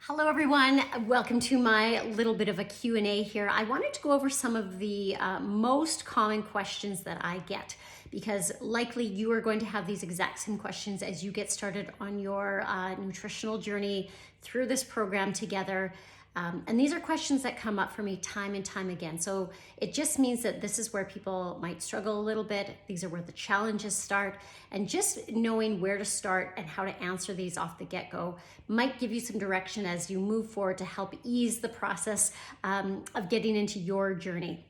Hello everyone, welcome to my little bit of a Q&A here. I wanted to go over some of the most common questions that I get because likely you are going to have these exact same questions as you get started on your nutritional journey through this program together. And these are questions that come up for me time and time again. So it just means that this is where people might struggle a little bit. These are where the challenges start. And just knowing where to start and how to answer these off the get-go might give you some direction as you move forward to help ease the process of getting into your journey.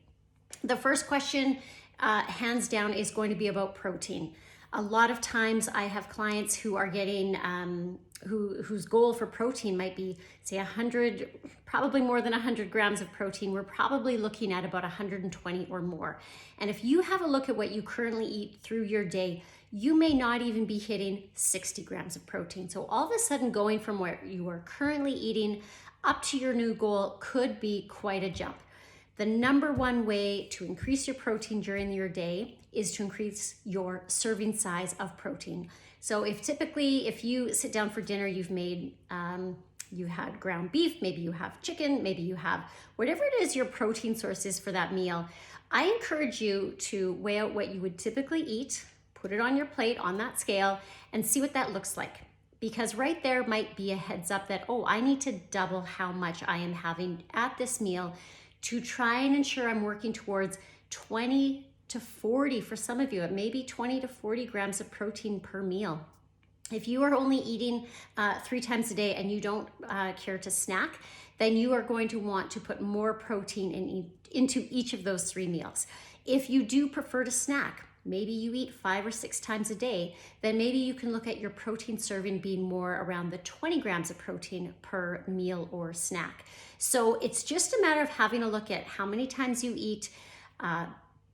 The first question, hands down, is going to be about protein. A lot of times I have clients who are getting, whose goal for protein might be, say, 100, probably more than 100 grams of protein. We're probably looking at about 120 or more. And if you have a look at what you currently eat through your day, you may not even be hitting 60 grams of protein. So all of a sudden going from where you are currently eating up to your new goal could be quite a jump. The number one way to increase your protein during your day is to increase your serving size of protein. So if you sit down for dinner, you've made, you had ground beef, maybe you have chicken, maybe you have whatever it is your protein source is for that meal, I encourage you to weigh out what you would typically eat, put it on your plate on that scale, and see what that looks like. Because right there might be a heads up that, oh, I need to double how much I am having at this meal to try and ensure I'm working towards 20 to 40, for some of you, it may be 20 to 40 grams of protein per meal. If you are only eating 3 times a day and you don't care to snack, then you are going to want to put more protein into each of those 3 meals. If you do prefer to snack, maybe you eat 5 or 6 times a day, then maybe you can look at your protein serving being more around the 20 grams of protein per meal or snack. So it's just a matter of having a look at how many times you eat,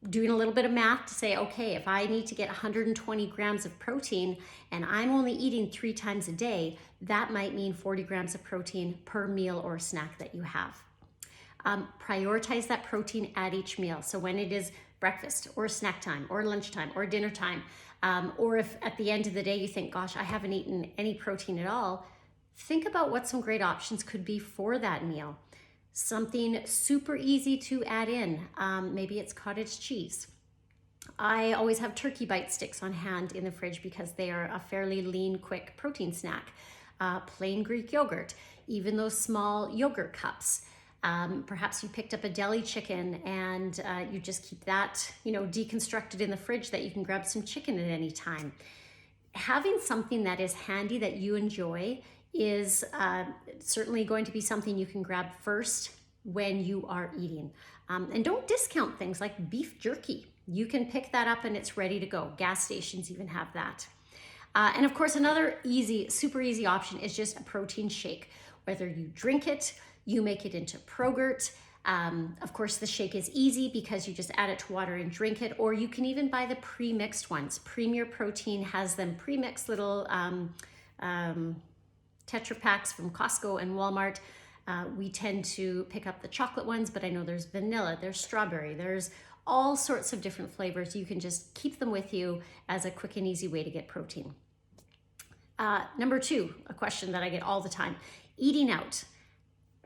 doing a little bit of math to say, okay, if I need to get 120 grams of protein and I'm only eating 3 times a day, that might mean 40 grams of protein per meal or snack that you have. Prioritize that protein at each meal. So when it is breakfast or snack time or lunchtime or dinner time, or if at the end of the day you think, gosh, I haven't eaten any protein at all, think about what some great options could be for that meal. Something super easy to add in, maybe it's cottage cheese. I always have turkey bite sticks on hand in the fridge because they are a fairly lean, quick protein snack. Plain Greek yogurt, even those small yogurt cups. Perhaps you picked up a deli chicken and you just keep that, deconstructed in the fridge that you can grab some chicken at any time. Having something that is handy that you enjoy is certainly going to be something you can grab first when you are eating. And don't discount things like beef jerky. You can pick that up and it's ready to go. Gas stations even have that. And of course, another super easy option is just a protein shake. Whether you drink it, you make it into Progurt. Of course, the shake is easy because you just add it to water and drink it, or you can even buy the pre-mixed ones. Premier Protein has them pre-mixed little Tetra packs from Costco and Walmart. We tend to pick up the chocolate ones, but I know there's vanilla, there's strawberry, there's all sorts of different flavors. You can just keep them with you as a quick and easy way to get protein. Number 2, a question that I get all the time, eating out.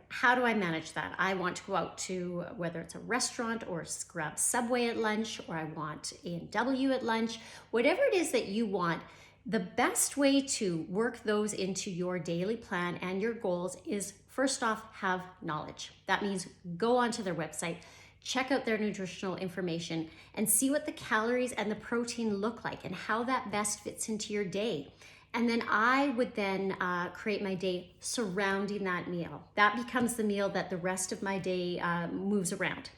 How do I manage that? I want to go out to, whether it's a restaurant or grab Subway at lunch, or I want A&W at lunch, whatever it is that you want. The best way to work those into your daily plan and your goals is, first off, have knowledge. That means go onto their website, check out their nutritional information, and see what the calories and the protein look like and how that best fits into your day. And then I would then create my day surrounding that meal. That becomes the meal that the rest of my day moves around.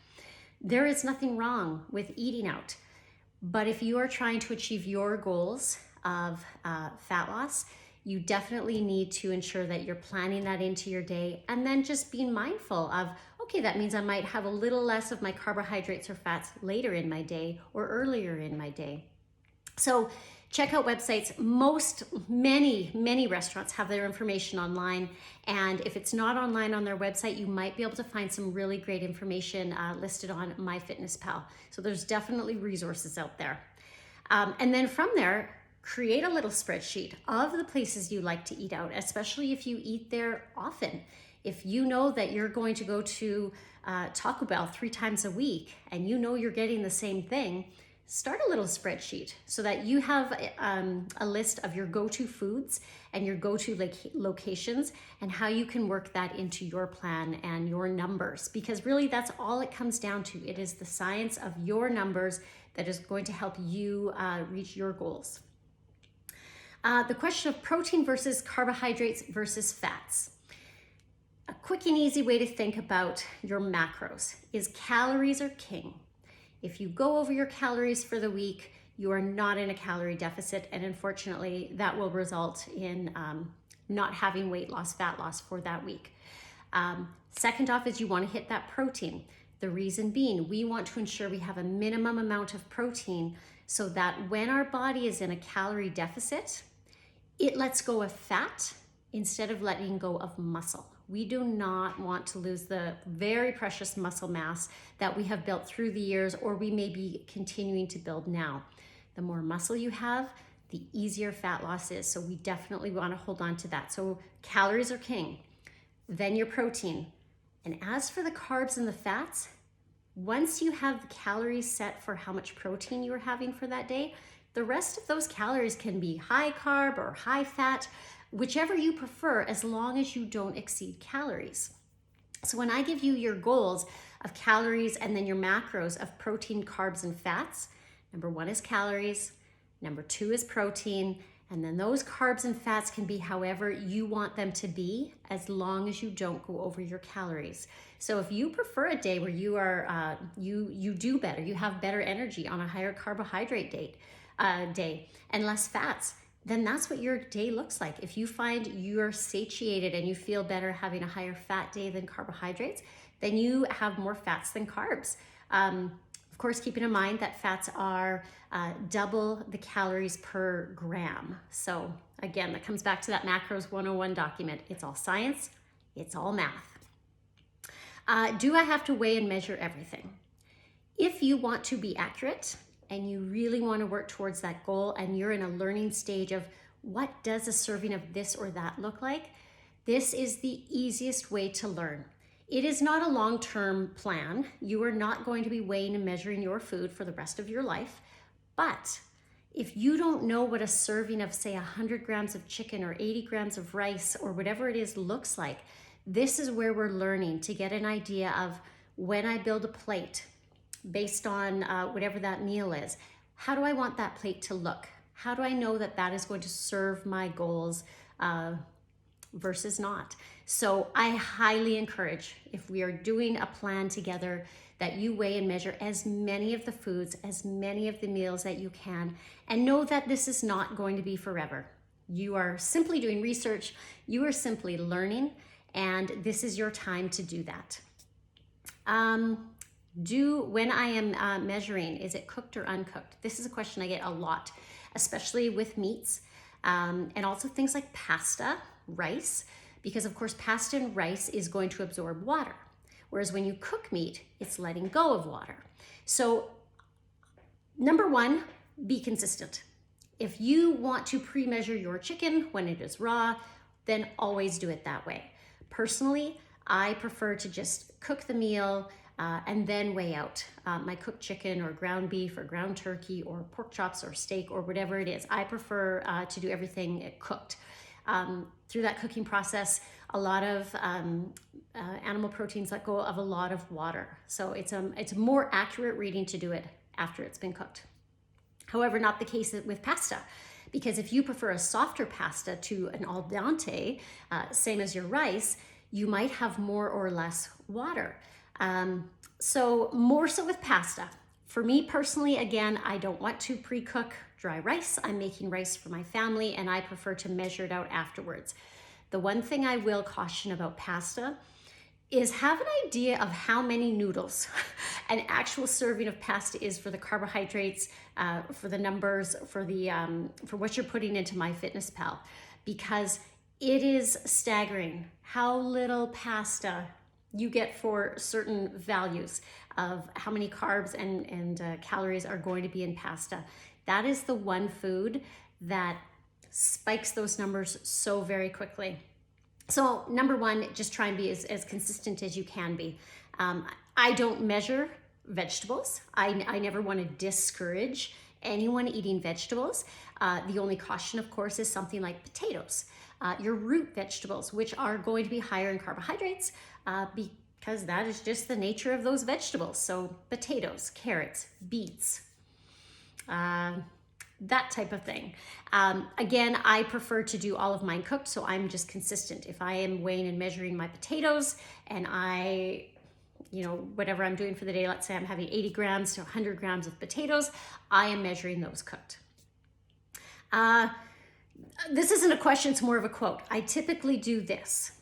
There is nothing wrong with eating out, but if you are trying to achieve your goals of fat loss, you definitely need to ensure that you're planning that into your day, and then just being mindful of, okay, that means I might have a little less of my carbohydrates or fats later in my day or earlier in my day. So check out websites. Many restaurants have their information online, and if it's not online on their website, you might be able to find some really great information listed on MyFitnessPal. So there's definitely resources out there. And then from there, create a little spreadsheet of the places you like to eat out, especially if you eat there often. If you know that you're going to go to Taco Bell 3 times a week and you know you're getting the same thing, start a little spreadsheet so that you have a list of your go-to foods and your go-to locations and how you can work that into your plan and your numbers, because really that's all it comes down to. It is the science of your numbers that is going to help you reach your goals. The question of protein versus carbohydrates versus fats. A quick and easy way to think about your macros is calories are king. If you go over your calories for the week, you are not in a calorie deficit, and unfortunately that will result in not having weight loss, fat loss for that week. Second off is you want to hit that protein. The reason being, we want to ensure we have a minimum amount of protein so that when our body is in a calorie deficit, it lets go of fat instead of letting go of muscle. We do not want to lose the very precious muscle mass that we have built through the years, or we may be continuing to build now. The more muscle you have, the easier fat loss is. So we definitely want to hold on to that. So calories are king, then your protein. And as for the carbs and the fats, once you have the calories set for how much protein you are having for that day, the rest of those calories can be high carb or high fat, whichever you prefer, as long as you don't exceed calories. So when I give you your goals of calories and then your macros of protein, carbs, and fats, number 1 is calories, number 2 is protein, and then those carbs and fats can be however you want them to be, as long as you don't go over your calories. So if you prefer a day where you are you do better, you have better energy on a higher carbohydrate day and less fats, then that's what your day looks like. If you find you're satiated and you feel better having a higher fat day than carbohydrates, then you have more fats than carbs. Of course, keeping in mind that fats are double the calories per gram. So again, that comes back to that Macros 101 document. It's all science, it's all math. Do I have to weigh and measure everything? If you want to be accurate, and you really want to work towards that goal, and you're in a learning stage of what does a serving of this or that look like, this is the easiest way to learn. It is not a long-term plan. You are not going to be weighing and measuring your food for the rest of your life. But if you don't know what a serving of, say, 100 grams of chicken or 80 grams of rice or whatever it is looks like, this is where we're learning to get an idea of, when I build a plate, based on whatever that meal is, how do I want that plate to look? How do I know that that is going to serve my goals versus not? So I highly encourage, if we are doing a plan together, that you weigh and measure as many of the foods, as many of the meals that you can, and know that this is not going to be forever. You are simply doing research, you are simply learning, and this is your time to do that. When I am measuring, is it cooked or uncooked? This is a question I get a lot, especially with meats, and also things like pasta, rice, because of course pasta and rice is going to absorb water, whereas when you cook meat, it's letting go of water. So number 1, be consistent. If you want to pre-measure your chicken when it is raw, then always do it that way. Personally, I prefer to just cook the meal and then weigh out my cooked chicken or ground beef or ground turkey or pork chops or steak or whatever it is. I prefer to do everything cooked. Through that cooking process, a lot of animal proteins let go of a lot of water. So it's a more accurate reading to do it after it's been cooked. However, not the case with pasta, because if you prefer a softer pasta to an al dente, same as your rice, you might have more or less water. So more so with pasta. For me personally, again, I don't want to pre-cook dry rice. I'm making rice for my family and I prefer to measure it out afterwards. The one thing I will caution about pasta is have an idea of how many noodles an actual serving of pasta is for the carbohydrates, for the numbers, for what you're putting into MyFitnessPal, because it is staggering how little pasta you get for certain values of how many carbs and calories are going to be in pasta. That is the one food that spikes those numbers so very quickly. So number one, just try and be as consistent as you can be. I don't measure vegetables. I never want to discourage anyone eating vegetables. The only caution, of course, is something like potatoes. Your root vegetables, which are going to be higher in carbohydrates because that is just the nature of those vegetables. So potatoes, carrots, beets, that type of thing. Again, I prefer to do all of mine cooked, so I'm just consistent. If I am weighing and measuring my potatoes and whatever I'm doing for the day, let's say I'm having 80 grams to 100 grams of potatoes, I am measuring those cooked. This isn't a question, it's more of a quote. I typically do this,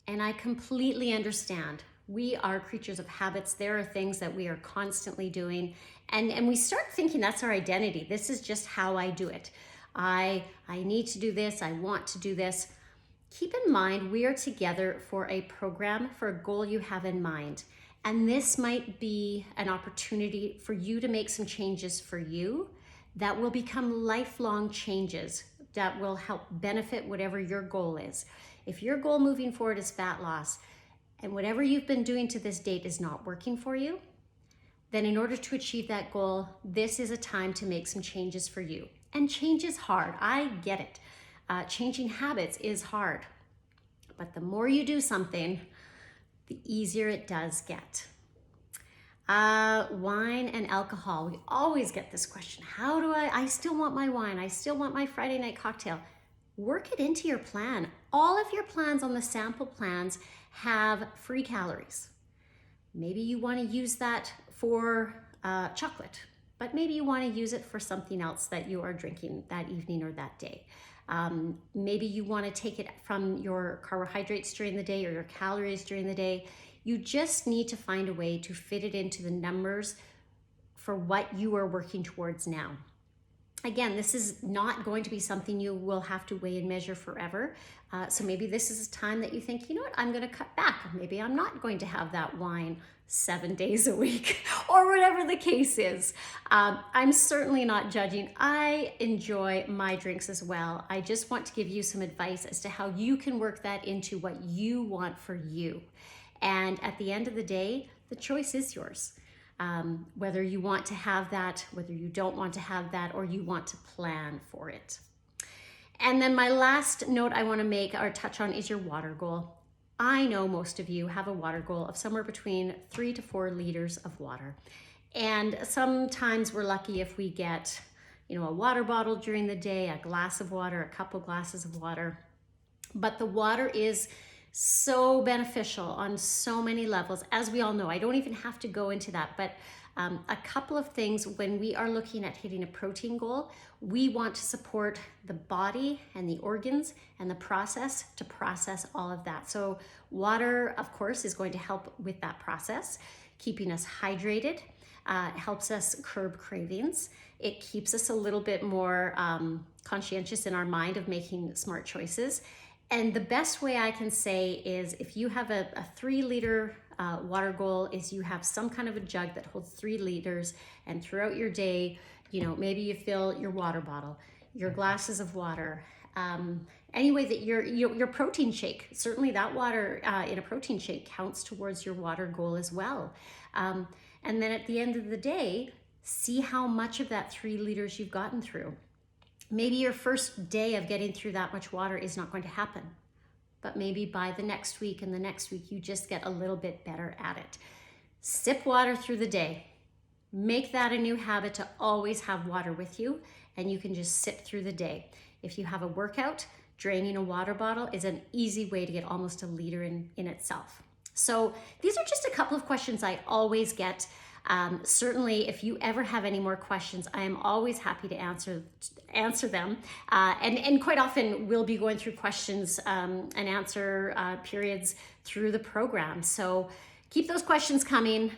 and I completely understand. We are creatures of habits. There are things that we are constantly doing, and we start thinking that's our identity. This is just how I do it. I need to do this. I want to do this. Keep in mind, we are together for a program, for a goal you have in mind. And this might be an opportunity for you to make some changes for you that will become lifelong changes that will help benefit whatever your goal is. If your goal moving forward is fat loss, and whatever you've been doing to this date is not working for you, then in order to achieve that goal, this is a time to make some changes for you. And change is hard, I get it. Changing habits is hard, but the more you do something, the easier it does get. Wine and alcohol, we always get this question. How do I still want my wine, I still want my Friday night cocktail. Work it into your plan. All of your plans on the sample plans have free calories. Maybe you want to use that for chocolate, but maybe you want to use it for something else that you are drinking that evening or that day. Maybe you want to take it from your carbohydrates during the day or your calories during the day. You just need to find a way to fit it into the numbers for what you are working towards now. Again, this is not going to be something you will have to weigh and measure forever. So maybe this is a time that you think, you know what, I'm going to cut back. Maybe I'm not going to have that wine 7 days a week or whatever the case is. I'm certainly not judging. I enjoy my drinks as well. I just want to give you some advice as to how you can work that into what you want for you. And at the end of the day, the choice is yours. Whether you want to have that, whether you don't want to have that, or you want to plan for it. And then my last note I want to make or touch on is your water goal. I know most of you have a water goal of somewhere between 3 to 4 liters of water. And sometimes we're lucky if we get, a water bottle during the day, a glass of water, a couple glasses of water. But the water is so beneficial on so many levels, as we all know. I don't even have to go into that, but a couple of things when we are looking at hitting a protein goal, we want to support the body and the organs and the process to process all of that. So water, of course, is going to help with that process, keeping us hydrated. It helps us curb cravings. It keeps us a little bit more conscientious in our mind of making smart choices. And the best way I can say is if you have a 3-liter water goal, is you have some kind of a jug that holds 3 liters, and throughout your day, maybe you fill your water bottle, your glasses of water, anyway that your protein shake, certainly that water in a protein shake counts towards your water goal as well. And then at the end of the day, see how much of that 3 liters you've gotten through. Maybe your first day of getting through that much water is not going to happen, but maybe by the next week and the next week, you just get a little bit better at it. Sip water through the day. Make that a new habit to always have water with you, and you can just sip through the day. If you have a workout, draining a water bottle is an easy way to get almost a liter in itself. So these are just a couple of questions I always get. Certainly, if you ever have any more questions, I am always happy to answer them. And quite often we'll be going through questions and answer periods through the program. So keep those questions coming.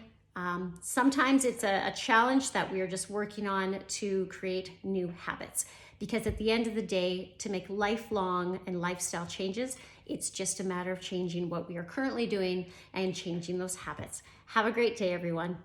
Sometimes it's a challenge that we are just working on to create new habits. Because at the end of the day, to make lifelong and lifestyle changes, it's just a matter of changing what we are currently doing and changing those habits. Have a great day, everyone.